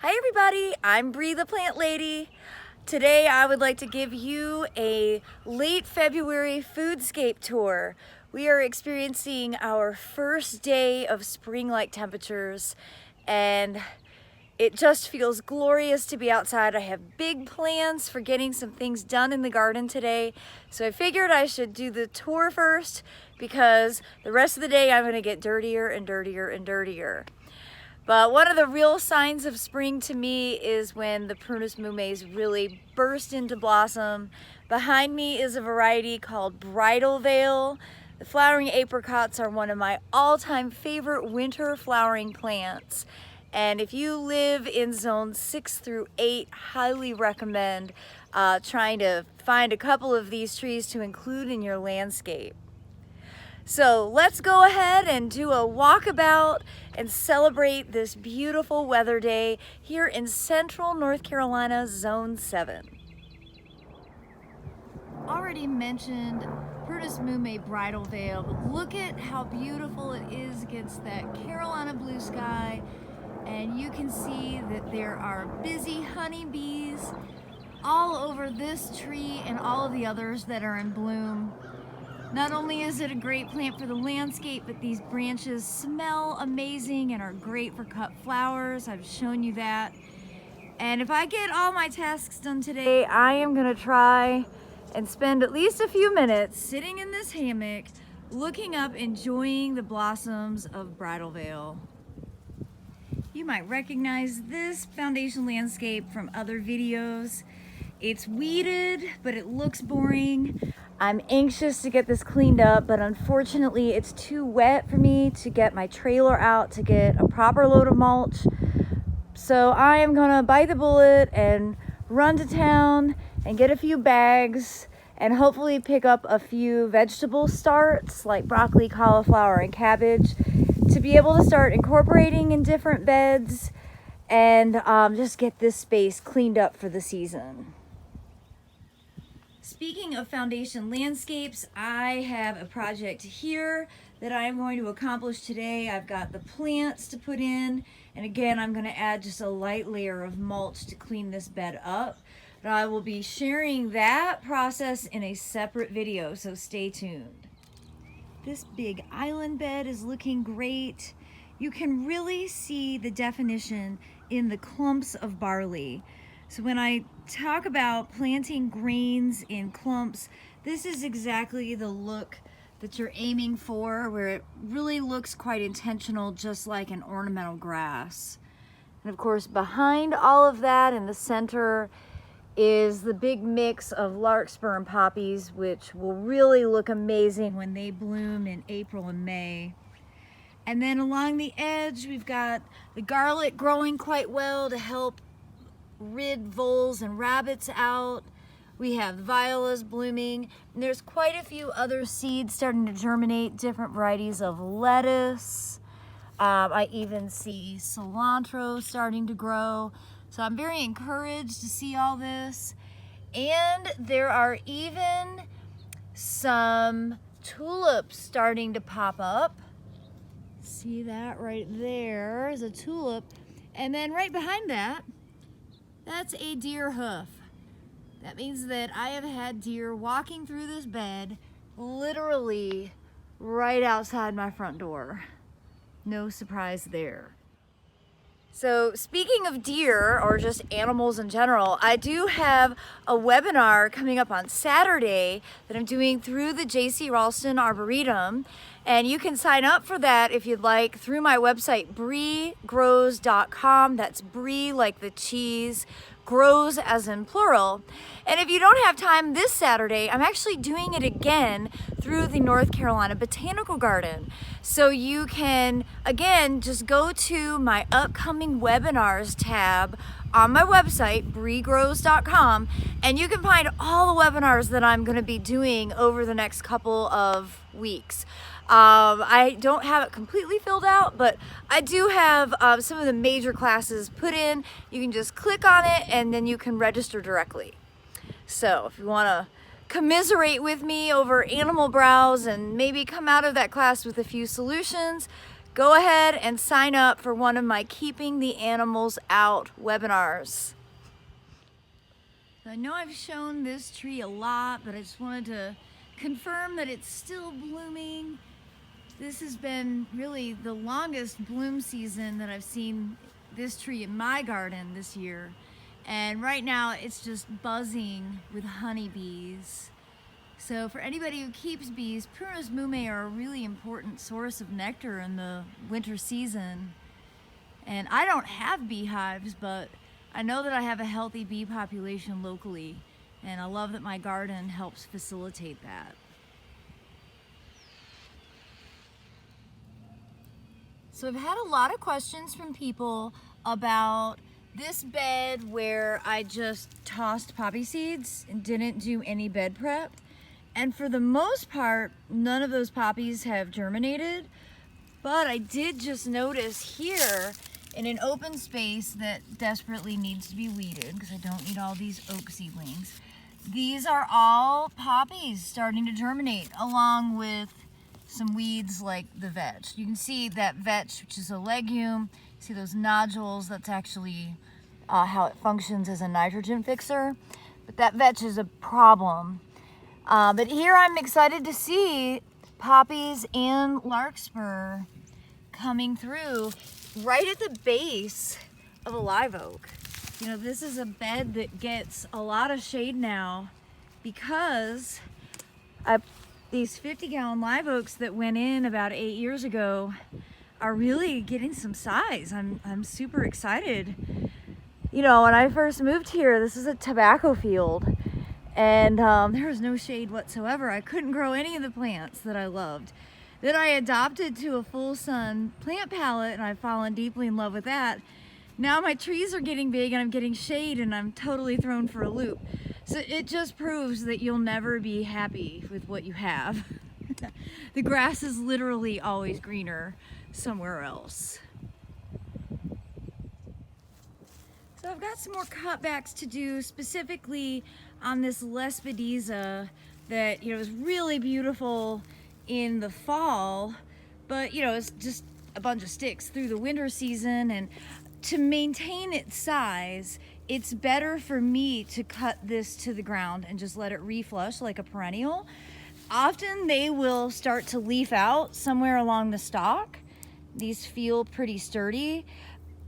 Hi everybody, I'm Bree the Plant Lady. Today I would like to give you a late February foodscape tour. We are experiencing our first day of spring-like temperatures and it just feels glorious to be outside. I have big plans for getting some things done in the garden today, so I figured I should do the tour first because the rest of the day I'm going to get dirtier and dirtier and dirtier. But one of the real signs of spring to me is when the Prunus mumes really burst into blossom. Behind me is a variety called Bridal Veil. The flowering apricots are one of my all-time favorite winter flowering plants. And if you live in zones 6 through 8, highly recommend trying to find a couple of these trees to include in your landscape. So let's go ahead and do a walkabout and celebrate this beautiful weather day here in central North Carolina, Zone 7. Already mentioned Prunus mume Bridal Veil, but look at how beautiful it is against that Carolina blue sky. And you can see that there are busy honeybees all over this tree and all of the others that are in bloom. Not only is it a great plant for the landscape, but these branches smell amazing and are great for cut flowers. I've shown you that. And if I get all my tasks done today, I am gonna try and spend at least a few minutes sitting in this hammock, looking up, enjoying the blossoms of Bridal Veil. You might recognize this foundation landscape from other videos. It's weeded, but it looks boring. I'm anxious to get this cleaned up, but unfortunately it's too wet for me to get my trailer out to get a proper load of mulch. So I am gonna bite the bullet and run to town and get a few bags and hopefully pick up a few vegetable starts like broccoli, cauliflower, and cabbage to be able to start incorporating in different beds and just get this space cleaned up for the season. Speaking of foundation landscapes, I have a project here that I am going to accomplish today. I've got the plants to put in, and again, I'm going to add just a light layer of mulch to clean this bed up. But I will be sharing that process in a separate video, so stay tuned. This big island bed is looking great. You can really see the definition in the clumps of barley. So when I talk about planting grains in clumps, this is exactly the look that you're aiming for, where it really looks quite intentional, just like an ornamental grass. And of course, behind all of that in the center is the big mix of larkspur and poppies, which will really look amazing when they bloom in April and May. And then along the edge, we've got the garlic growing quite well to help rid voles and rabbits out. We have violas blooming, and there's quite a few other seeds starting to germinate, different varieties of lettuce. I even see cilantro starting to grow. So I'm very encouraged to see all this. And there are even some tulips starting to pop up. See that right there is a tulip. And then right behind that, that's a deer hoof. That means that I have had deer walking through this bed literally right outside my front door. No surprise there. So speaking of deer, or just animals in general, I do have a webinar coming up on Saturday that I'm doing through the J.C. Ralston Arboretum. And you can sign up for that if you'd like through my website, breegrows.com. That's Brie like the cheese, grows as in plural. And if you don't have time this Saturday, I'm actually doing it again through the North Carolina Botanical Garden. So you can, again, just go to my upcoming webinars tab on my website, breegrows.com, and you can find all the webinars that I'm going to be doing over the next couple of weeks. I don't have it completely filled out, but I do have some of the major classes put in. You can just click on it and then you can register directly. So if you want to commiserate with me over animal browse and maybe come out of that class with a few solutions, go ahead and sign up for one of my Keeping the Animals Out webinars. I know I've shown this tree a lot, but I just wanted to confirm that it's still blooming. This has been really the longest bloom season that I've seen this tree in my garden this year. And right now it's just buzzing with honeybees. So for anybody who keeps bees, Prunus mume are a really important source of nectar in the winter season. And I don't have beehives, but I know that I have a healthy bee population locally, and I love that my garden helps facilitate that. So I've had a lot of questions from people about this bed where I just tossed poppy seeds and didn't do any bed prep. And for the most part, none of those poppies have germinated, but I did just notice here in an open space that desperately needs to be weeded because I don't need all these oak seedlings. These are all poppies starting to germinate along with some weeds like the vetch. You can see that vetch, which is a legume. See those nodules? That's actually how it functions as a nitrogen fixer. But that vetch is a problem. But here I'm excited to see poppies and larkspur coming through right at the base of a live oak. You know, this is a bed that gets a lot of shade now because these 50-gallon live oaks that went in about 8 years ago are really getting some size. I'm super excited. You know, when I first moved here, this is a tobacco field, and there was no shade whatsoever. I couldn't grow any of the plants that I loved. Then I adopted to a full sun plant palette, and I've fallen deeply in love with that. Now my trees are getting big and I'm getting shade, and I'm totally thrown for a loop. So it just proves that you'll never be happy with what you have. The grass is literally always greener somewhere else. So I've got some more cutbacks to do, specifically on this Lespedeza that, you know, is really beautiful in the fall, but, you know, it's just a bunch of sticks through the winter season. And to maintain its size, it's better for me to cut this to the ground and just let it reflush like a perennial. Often they will start to leaf out somewhere along the stalk. These feel pretty sturdy,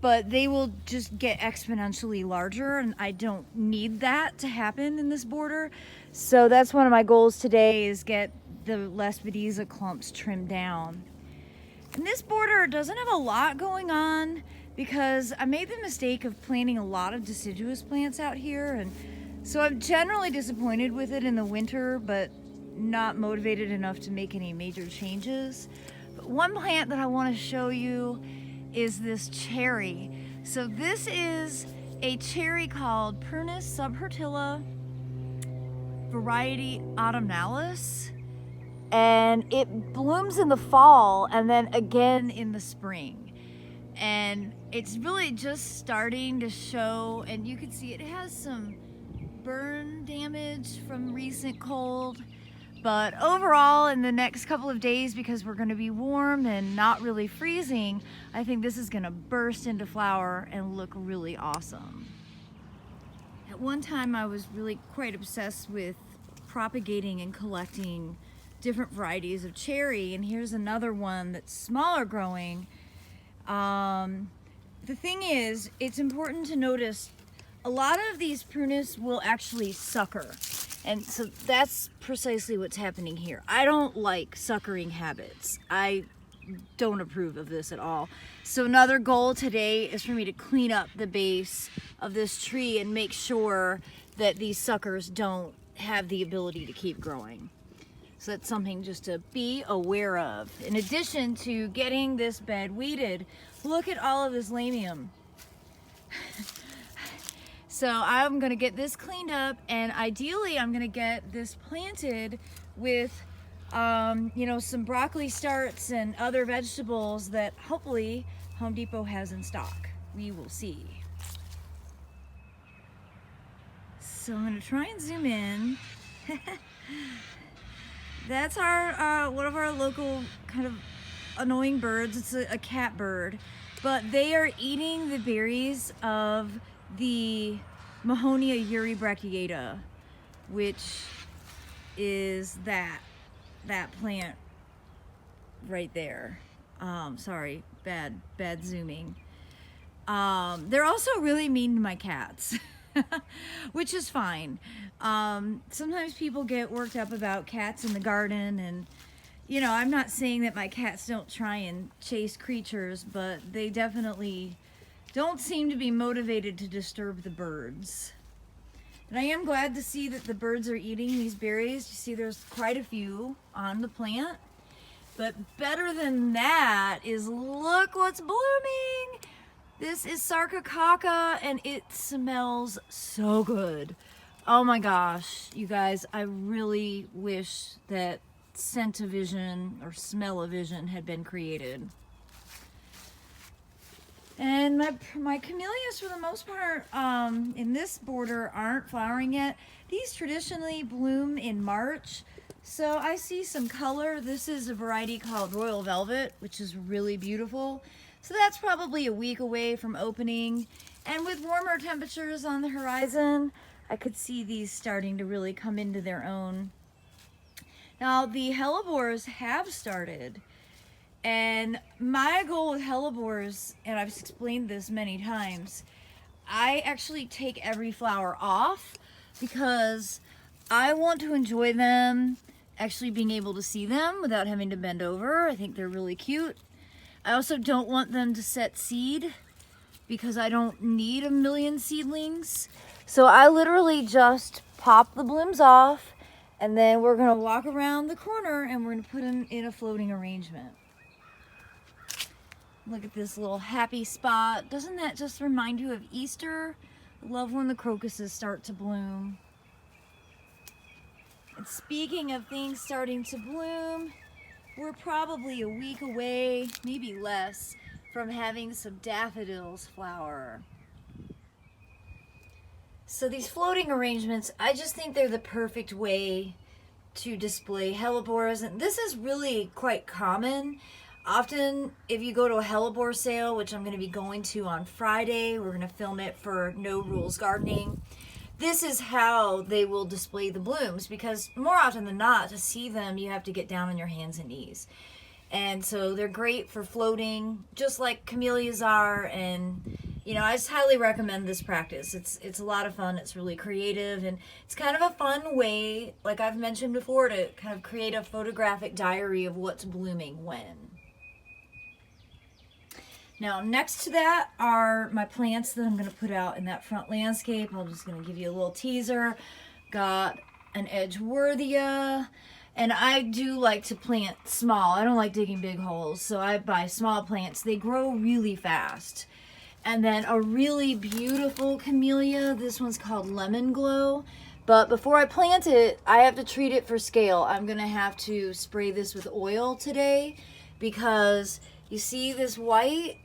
but they will just get exponentially larger, and I don't need that to happen in this border. So that's one of my goals today, is get the Lespedeza clumps trimmed down. And this border doesn't have a lot going on because I made the mistake of planting a lot of deciduous plants out here, and so I'm generally disappointed with it in the winter, but not motivated enough to make any major changes. But one plant that I want to show you is this cherry. So this is a cherry called Prunus subhirtilla variety autumnalis, and it blooms in the fall and then again in the spring. And it's really just starting to show, and you can see it has some burn damage from recent cold. But overall, in the next couple of days, because we're going to be warm and not really freezing, I think this is going to burst into flower and look really awesome. At one time, I was really quite obsessed with propagating and collecting different varieties of cherry, and here's another one that's smaller growing. The thing is, it's important to notice a lot of these prunus will actually sucker. And so that's precisely what's happening here. I don't like suckering habits. I don't approve of this at all. So another goal today is for me to clean up the base of this tree and make sure that these suckers don't have the ability to keep growing. So that's something just to be aware of. In addition to getting this bed weeded, look at all of this lamium. So I'm gonna get this cleaned up, and ideally I'm gonna get this planted with you know, some broccoli starts and other vegetables that hopefully Home Depot has in stock. We will see. So I'm gonna try and zoom in. That's our one of our local kind of annoying birds. It's a cat bird, but they are eating the berries of the Mahonia eurybrachiata, which is that plant right there. Sorry, bad zooming. They're also really mean to my cats, which is fine. Sometimes people get worked up about cats in the garden, and you know, I'm not saying that my cats don't try and chase creatures, but they definitely don't seem to be motivated to disturb the birds. And I am glad to see that the birds are eating these berries. You see there's quite a few on the plant. But better than that is, look what's blooming. This is Sarcococca, and it smells so good. Oh my gosh, you guys, I really wish that scent-o-vision or smell-o-vision had been created. And my camellias, for the most part, in this border aren't flowering yet. These traditionally bloom in March, so I see some color. This is a variety called Royal Velvet, which is really beautiful. So that's probably a week away from opening. And with warmer temperatures on the horizon, I could see these starting to really come into their own. Now, the Hellebores have started. And my goal with Hellebores, and I've explained this many times, I actually take every flower off because I want to enjoy them, actually being able to see them without having to bend over. I think they're really cute. I also don't want them to set seed because I don't need a million seedlings. So I literally just pop the blooms off, and then we're gonna walk around the corner and we're gonna put them in a floating arrangement. Look at this little happy spot. Doesn't that just remind you of Easter? I love when the crocuses start to bloom. And speaking of things starting to bloom, we're probably a week away, maybe less, from having some daffodils flower. So these floating arrangements, I just think they're the perfect way to display hellebores. And this is really quite common. Often, if you go to a hellebore sale, which I'm going to be going to on Friday, we're going to film it for No Rules Gardening. This is how they will display the blooms, because more often than not, to see them, you have to get down on your hands and knees. And so they're great for floating, just like camellias are. And, you know, I just highly recommend this practice. It's a lot of fun. It's really creative, and it's kind of a fun way, like I've mentioned before, to kind of create a photographic diary of what's blooming when. Now, next to that are my plants that I'm going to put out in that front landscape. I'm just going to give you a little teaser. Got an Edgeworthia, and I do like to plant small. I don't like digging big holes, so I buy small plants. They grow really fast. And then a really beautiful camellia. This one's called Lemon Glow. But before I plant it, I have to treat it for scale. I'm going to have to spray this with oil today, because you see this white?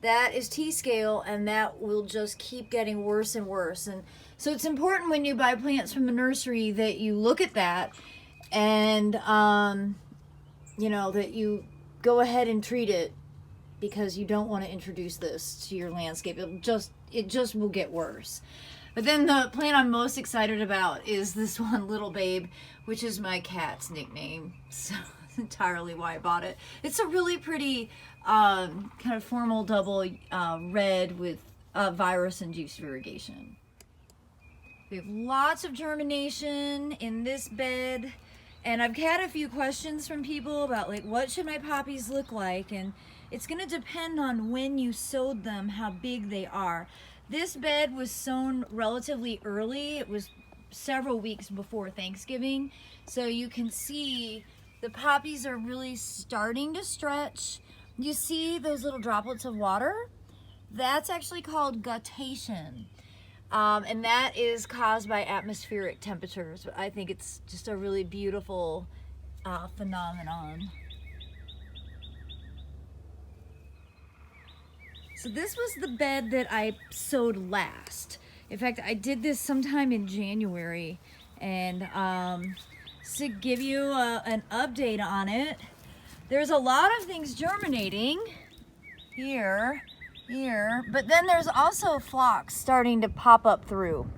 That is T-scale, and that will just keep getting worse and worse. And so it's important when you buy plants from a nursery that you look at that, and you know, that you go ahead and treat it, because you don't want to introduce this to your landscape. It just will get worse. But then the plant I'm most excited about is this one, Little Babe, which is my cat's nickname. So that's entirely why I bought it. It's a really pretty kind of formal double red with virus-induced irrigation. We have lots of germination in this bed, and I've had a few questions from people about, like, what should my poppies look like? And it's going to depend on when you sowed them, how big they are. This bed was sown relatively early. It was several weeks before Thanksgiving, so you can see the poppies are really starting to stretch. You see those little droplets of water? That's actually called guttation. And that is caused by atmospheric temperatures. I think it's just a really beautiful phenomenon. So this was the bed that I sowed last. In fact, I did this sometime in January. And to give you an update on it, there's a lot of things germinating here, but then there's also phlox starting to pop up through.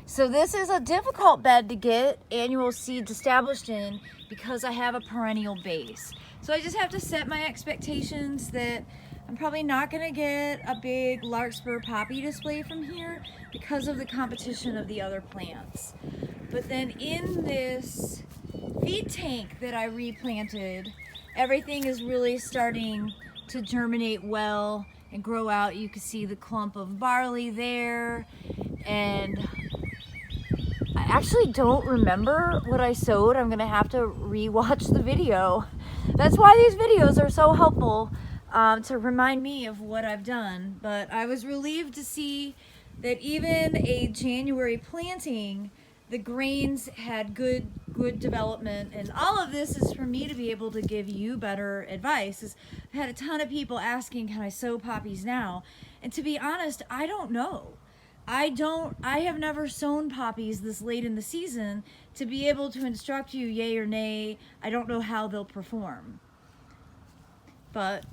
So this is a difficult bed to get annual seeds established in because I have a perennial base. So I just have to set my expectations that I'm probably not gonna get a big larkspur poppy display from here because of the competition of the other plants. But then in this feed tank that I replanted, everything is really starting to germinate well and grow out. You can see the clump of barley there, and I actually don't remember what I sowed. I'm gonna have to re-watch the video. That's why these videos are so helpful, to remind me of what I've done. But I was relieved to see that even a January planting, the grains had good development, and all of this is for me to be able to give you better advice. I had a ton of people asking, can I sow poppies now? And to be honest, I don't know. I have never sown poppies this late in the season to be able to instruct you yay or nay. I don't know how they'll perform. But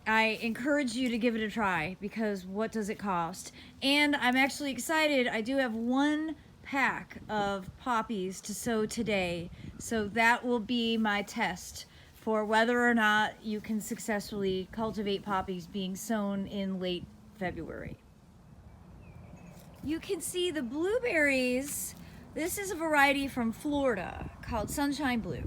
I encourage you to give it a try, because what does it cost? And I'm actually excited. I do have 1 pack of poppies to sow today, so that will be my test for whether or not you can successfully cultivate poppies being sown in late February. You can see the blueberries. This is a variety from Florida called Sunshine Blue.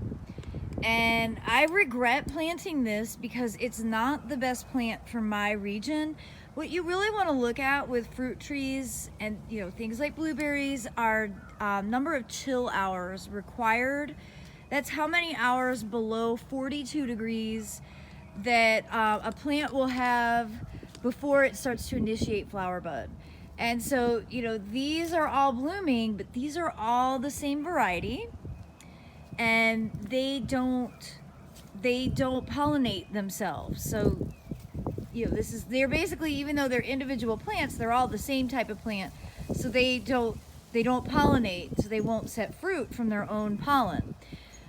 And I regret planting this because it's not the best plant for my region. What you really want to look at with fruit trees and things like blueberries are number of chill hours required. That's how many hours below 42 degrees that a plant will have before it starts to initiate flower bud. And so, these are all blooming, but these are all the same variety, and they don't pollinate themselves. So, they're basically, even though they're individual plants, they're all the same type of plant. So they don't pollinate, so they won't set fruit from their own pollen.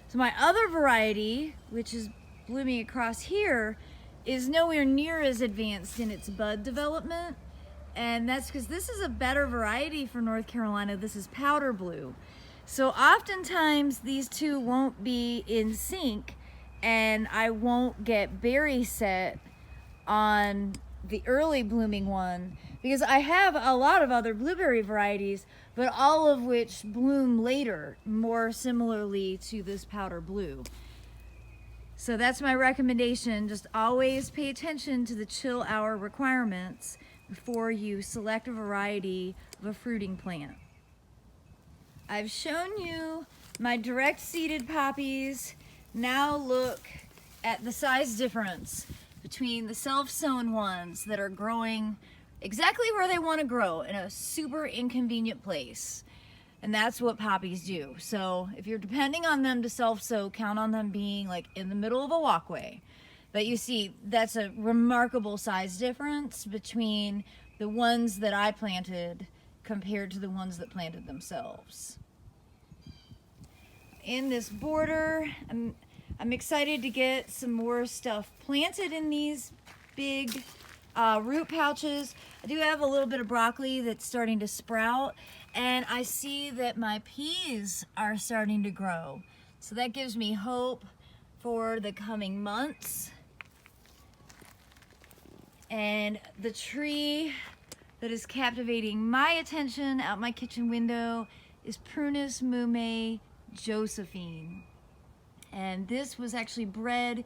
So my other variety, which is blooming across here, is nowhere near as advanced in its bud development. And that's because this is a better variety for North Carolina. This is powder blue. So oftentimes these two won't be in sync, and I won't get berry set on the early blooming one, because I have a lot of other blueberry varieties, but all of which bloom later, more similarly to this powder blue. So that's my recommendation. Just always pay attention to the chill hour requirements before you select a variety of a fruiting plant. I've shown you my direct seeded poppies. Now look at the size difference between the self-sown ones that are growing exactly where they want to grow in a super inconvenient place. And that's what poppies do. So if you're depending on them to self-sow, count on them being like in the middle of a walkway. But you see, that's a remarkable size difference between the ones that I planted compared to the ones that planted themselves. In this border, I'm excited to get some more stuff planted in these big root pouches. I do have a little bit of broccoli that's starting to sprout, and I see that my peas are starting to grow. So that gives me hope for the coming months. And the tree that is captivating my attention out my kitchen window is Prunus mume Josephine. And this was actually bred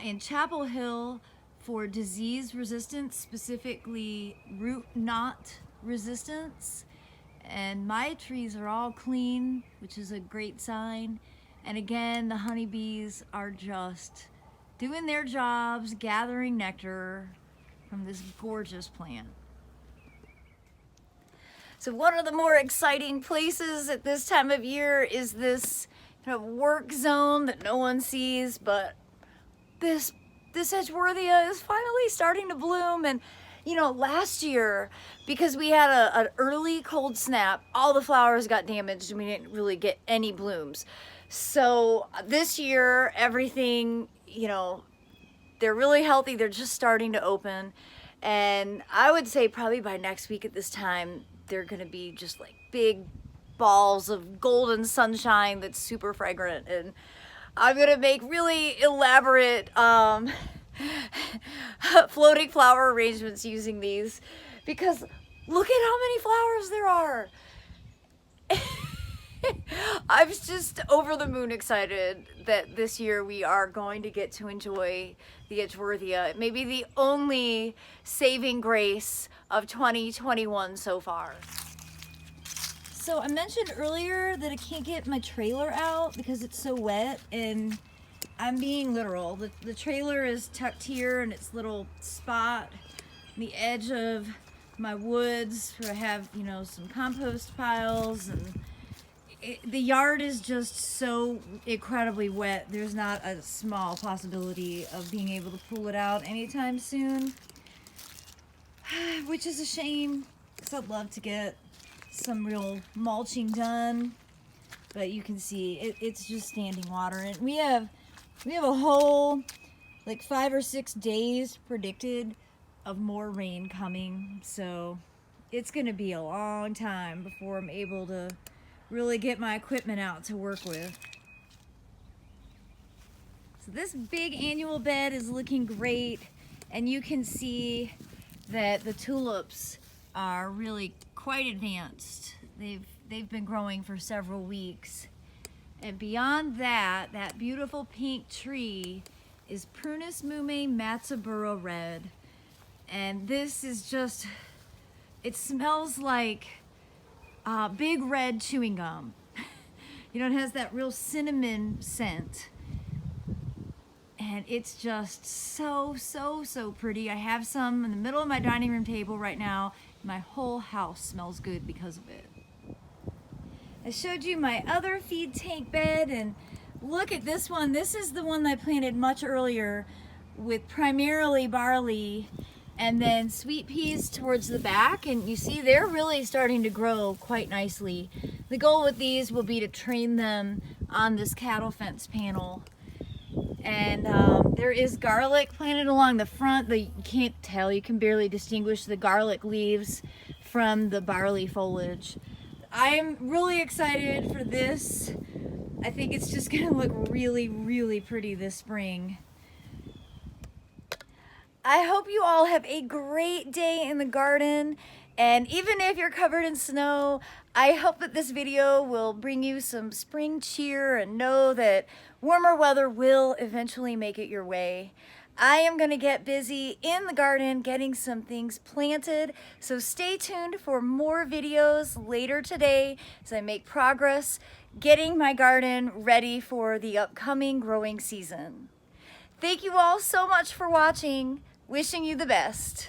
in Chapel Hill for disease resistance, specifically root knot resistance. And my trees are all clean, which is a great sign. And again, the honeybees are just doing their jobs, gathering nectar from this gorgeous plant. So one of the more exciting places at this time of year is this work zone that no one sees, but this Edgeworthia is finally starting to bloom. And last year, because we had an early cold snap, all the flowers got damaged and we didn't really get any blooms. So this year, everything you know, they're really healthy. They're just starting to open. And I would say probably by next week at this time, they're gonna be just like big balls of golden sunshine that's super fragrant. And I'm gonna make really elaborate floating flower arrangements using these, because look at how many flowers there are. I was just over the moon excited that this year we are going to get to enjoy the Edgeworthia. It may be the only saving grace of 2021 so far. So I mentioned earlier that I can't get my trailer out because it's so wet, and I'm being literal. The trailer is tucked here in its little spot on the edge of my woods where I have, you know, some compost piles, and the yard is just so incredibly wet. There's not a small possibility of being able to pull it out anytime soon, which is a shame because I'd love to get some real mulching done, but you can see it's just standing water. And we have a whole like 5 or 6 days predicted of more rain coming, so it's gonna be a long time before I'm able to really get my equipment out to work with. So this big annual bed is looking great, and you can see that the tulips are really quite advanced. They've been growing for several weeks. And beyond that, that beautiful pink tree is Prunus mume Matsuburo red. And this is just, it smells like big red chewing gum. You know, it has that real cinnamon scent. And it's just so, so, so pretty. I have some in the middle of my dining room table right now. My whole house smells good because of it. I showed you my other feed tank bed, and look at this one. This is the one that I planted much earlier with primarily barley and then sweet peas towards the back, and you see they're really starting to grow quite nicely. The goal with these will be to train them on this cattle fence panel. And there is garlic planted along the front. You can't tell, you can barely distinguish the garlic leaves from the barley foliage. I'm really excited for this. I think it's just gonna look really, really pretty this spring. I hope you all have a great day in the garden, and even if you're covered in snow, I hope that this video will bring you some spring cheer and know that warmer weather will eventually make it your way. I am going to get busy in the garden getting some things planted, so stay tuned for more videos later today as I make progress getting my garden ready for the upcoming growing season. Thank you all so much for watching. Wishing you the best.